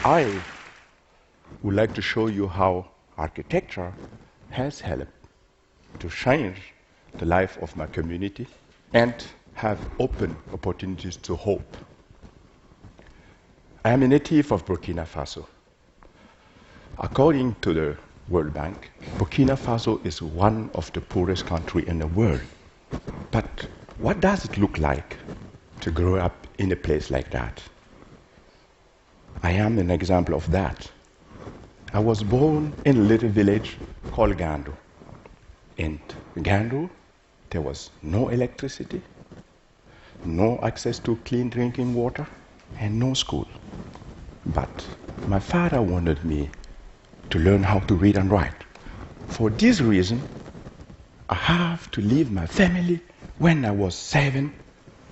I would like to show you how architecture has helped to change the life of my community and have opened opportunities to hope. I am a native of Burkina Faso. According to the World Bank, Burkina Faso is one of the poorest countries in the world. But what does it look like to grow up in a place like that? I am an example of that. I was born in a little village called Gando. In Gando, there was no electricity, no access to clean drinking water, and no school. But my father wanted me to learn how to read and write. For this reason, I have to leave my family when I was 7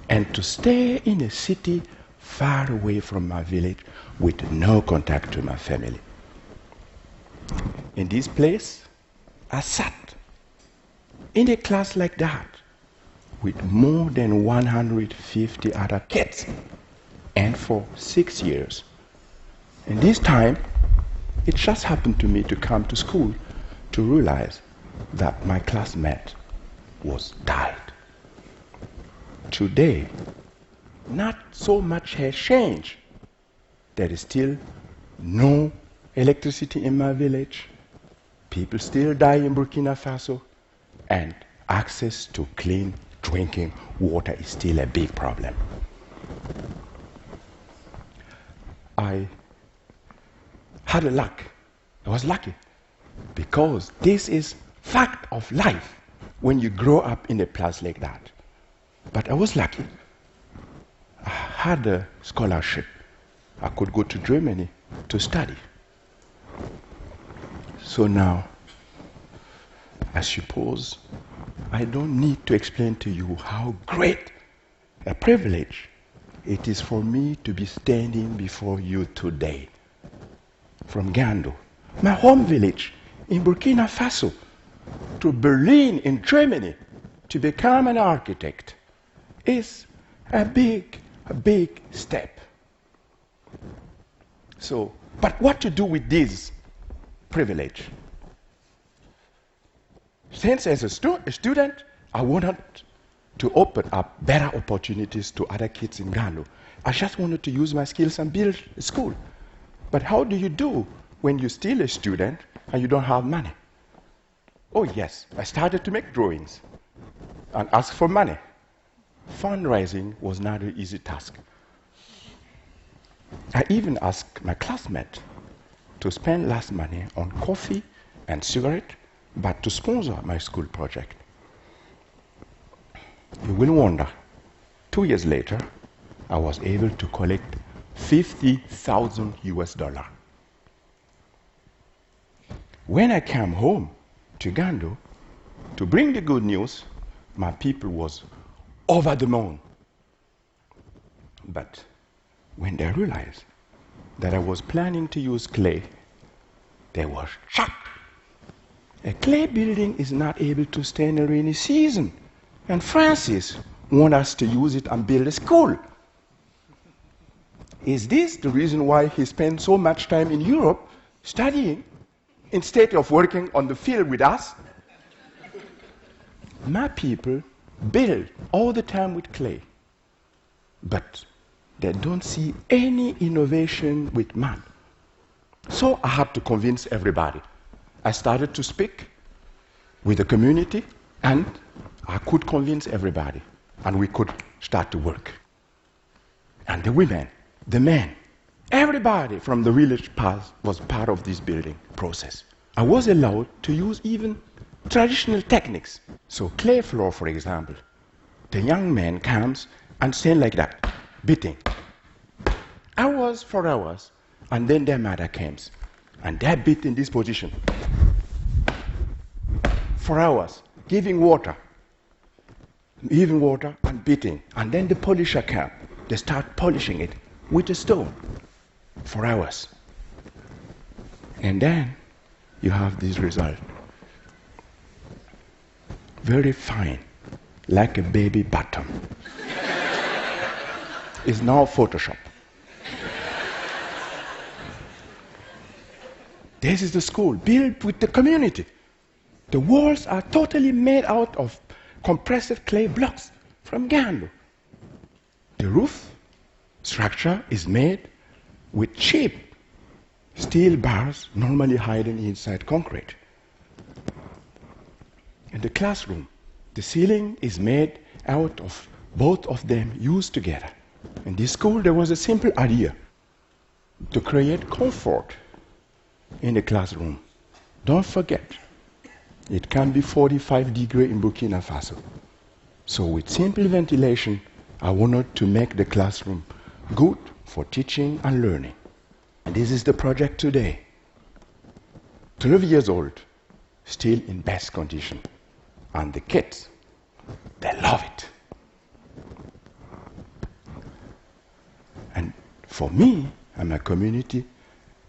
and to stay in a city far away from my village with no contact to my family. In this place, I sat in a class like that with more than 150 other kids, and for 6 years. And this time, it just happened to me to come to school to realize that my classmate was died. Today, not so much has changed. There is still no electricity in my village. People still die in Burkina Faso, and access to clean drinking water is still a big problem. I had a luck. I was lucky because this is fact of life when you grow up in a place like that. But I was lucky. I had a scholarship. I could go to Germany to study. So now, I suppose I don't need to explain to you how great a privilege it is for me to be standing before you today. From Gando, my home village in Burkina Faso, to Berlin in Germany to become an architect is a big step. So, but what to do with this privilege? Since as a student, I wanted to open up better opportunities to other kids in Gando. I just wanted to use my skills and build a school. But how do you do when you're still a student and you don't have money? Oh yes, I started to make drawings and ask for money. Fundraising was not an easy task. I even asked my classmates to spend less money on coffee and cigarette, but to sponsor my school project. You will wonder, 2 years later, I was able to collect $50,000. When I came home to Gando to bring the good news, my people was over the moon. But when they realized that I was planning to use clay, they were shocked. A clay building is not able to stay in a rainy season, and Francis wants us to use it and build a school. Is this the reason why he spent so much time in Europe studying instead of working on the field with us? My people build all the time with clay, but they don't see any innovation with mud. So I had to convince everybody. I started to speak with the community, and I could convince everybody, and we could start to work. And the women, the men, everybody from the village was part of this building process. I was allowed to use even traditional techniques. So clay floor, for example, the young man comes and stands like that, beating. Hours for hours, and then their mother comes, and they beat in this position for hours, giving water and beating. And then the polisher comes. They start polishing it with a stone for hours. And then you have this result. Very fine, like a baby bottom. It's now Photoshop. This is the school, built with the community. The walls are totally made out of compressed clay blocks from Gandu. The roof structure is made with cheap steel bars normally hidden inside concrete. In the classroom, the ceiling is made out of both of them used together. In this school, there was a simple idea to create comfort in the classroom. Don't forget, it can be 45 degrees in Burkina Faso. So with simple ventilation, I wanted to make the classroom good for teaching and learning. And this is the project today. 12 years old, still in best condition. And the kids, they love it. And for me and my community,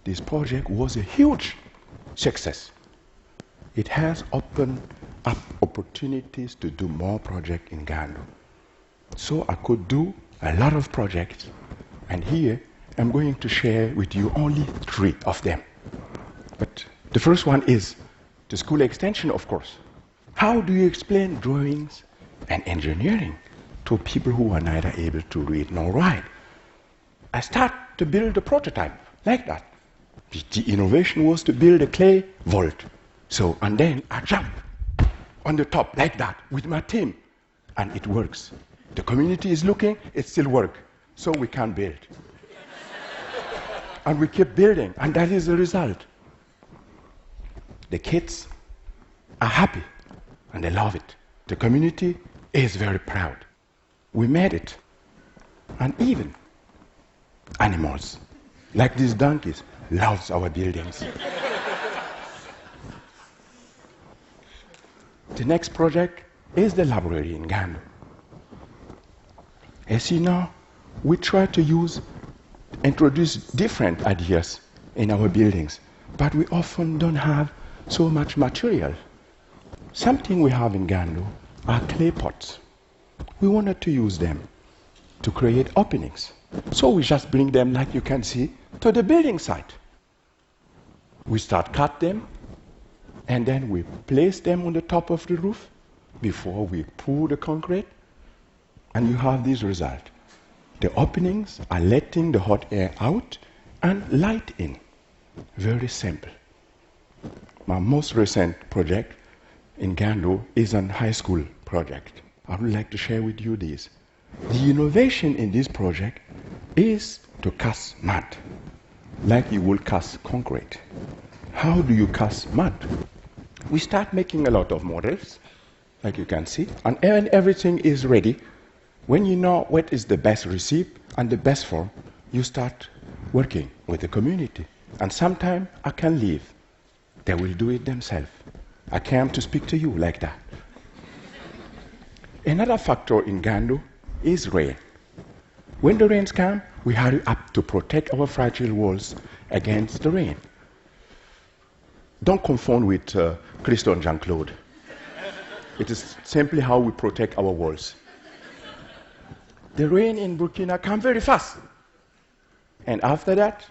this project was a huge success. It has opened up opportunities to do more projects in Gandu. So I could do a lot of projects, and here I'm going to share with you only 3 of them. But the first one is the school extension, of course. How do you explain drawings and engineering to people who are neither able to read nor write? I start to build a prototype like that. The innovation was to build a clay vault. So, and then I jump on the top like that with my team, and it works. The community is looking, it still works. So we can build. And we keep building, and that is the result. The kids are happy, and they love it. The community is very proud. We made it. And even animals, like these donkeys, loves our buildings. The next project is the library in Gandu. As you know, we try to introduce different ideas in our buildings, but we often don't have so much material. Something we have in Gandu are clay pots. We wanted to use them to create openings. So we just bring them, like you can see, to the building site. We start cut them, and then we place them on the top of the roof before we pour the concrete, and you have this result. The openings are letting the hot air out and light in. Very simple. My most recent project in Gandu is a high school project. I would like to share with you this. The innovation in this project is to cast mud, like you will cast concrete. How do you cast mud? We start making a lot of models, like you can see, and when everything is ready, when you know what is the best recipe and the best form, you start working with the community. And sometimes I can leave. They will do it themselves. I came to speak to you like that. Another factor in Gandu is rain. When the rains come, we hurry up to protect our fragile walls against the rain. Don't confound with Christo and Jean-Claude. It is simply how we protect our walls. The rain in Burkina comes very fast. And after that,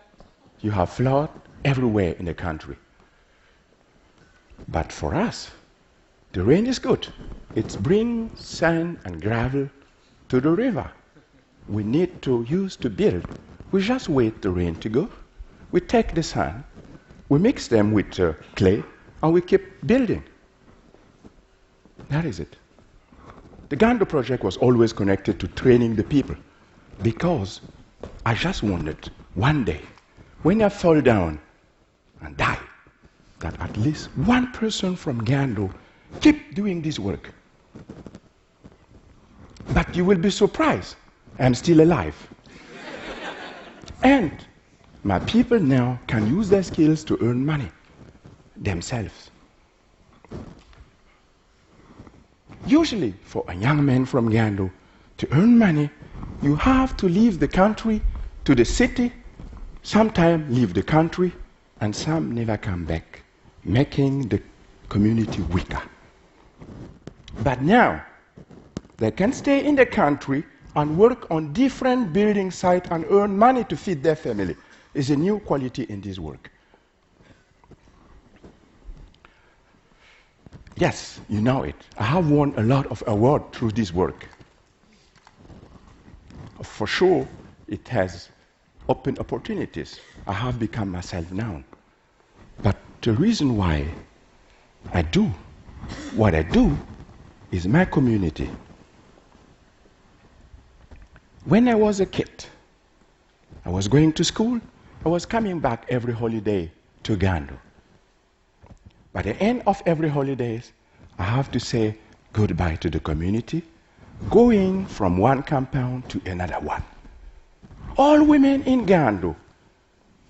you have flood everywhere in the country. But for us, the rain is good. It brings sand and gravel to the river. We need to use to build. We just wait the rain to go. We take the sand, we mix them with clay, and we keep building. That is it. The Gandu project was always connected to training the people, because I just wanted one day, when I fall down and die, that at least one person from Gandu keep doing this work. But you will be surprised, I'm still alive. And my people now can use their skills to earn money themselves. Usually, for a young man from Gandu to earn money, you have to leave the country to the city, sometimes leave the country, and some never come back, making the community weaker. But now, they can stay in the country and work on different building sites and earn money to feed their family. It's a new quality in this work. Yes, you know it. I have won a lot of awards through this work. For sure, it has opened opportunities. I have become myself now. But the reason why I do what I do is my community. When I was a kid, I was going to school, I was coming back every holiday to Gandu. By the end of every holidays, I have to say goodbye to the community, going from one compound to another one. All women in Gandu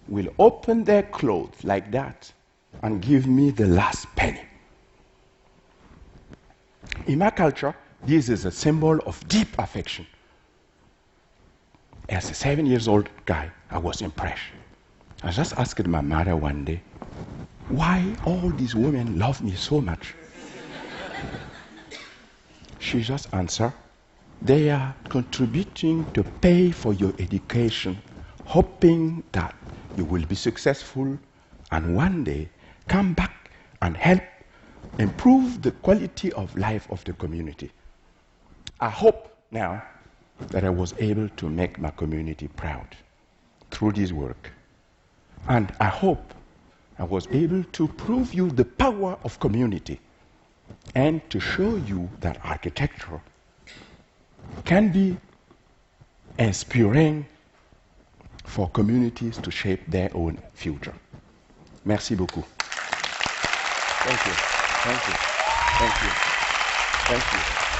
will open their clothes like that and give me the last penny. In my culture, this is a symbol of deep affection. As a 7-year-old guy, I was impressed. I just asked my mother one day, why all these women love me so much? She just answered, they are contributing to pay for your education, hoping that you will be successful and one day come back and help improve the quality of life of the community. I hope now that I was able to make my community proud through this work. And I hope I was able to prove you the power of community and to show you that architecture can be inspiring for communities to shape their own future. Merci beaucoup. Thank you. Thank you. Thank you. Thank you.